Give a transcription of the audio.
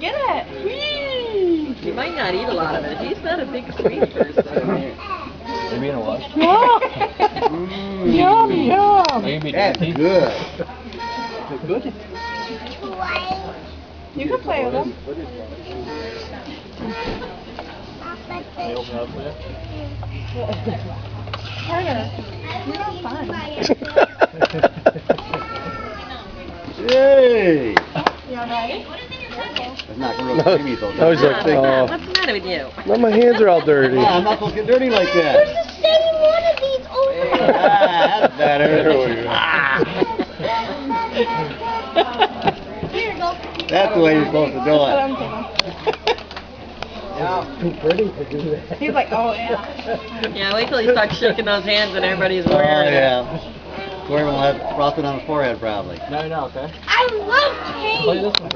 Get it. He might not eat a lot of it. He's not a big sweet person. Maybe in a wash. Yum, yum. Maybe That's tasty. good. Good. You can play with them. They open up for you? Carter, you're not fun. Yay! You alright? That's not going to creamy though. I was like, What's oh, the matter with you? now my hands are all dirty. Yeah, I'm not supposed to get dirty like that. There's the same one of these over. Ah, that's better. There we go. Here, go. That's the way you're supposed to do Put it. on table. Too pretty to do that. He's like, oh yeah. Yeah, wait till he starts shaking those hands and everybody's Oh, wearing it. yeah. Gordon will have frosted on his forehead probably. No, okay? I love Play cake. this one,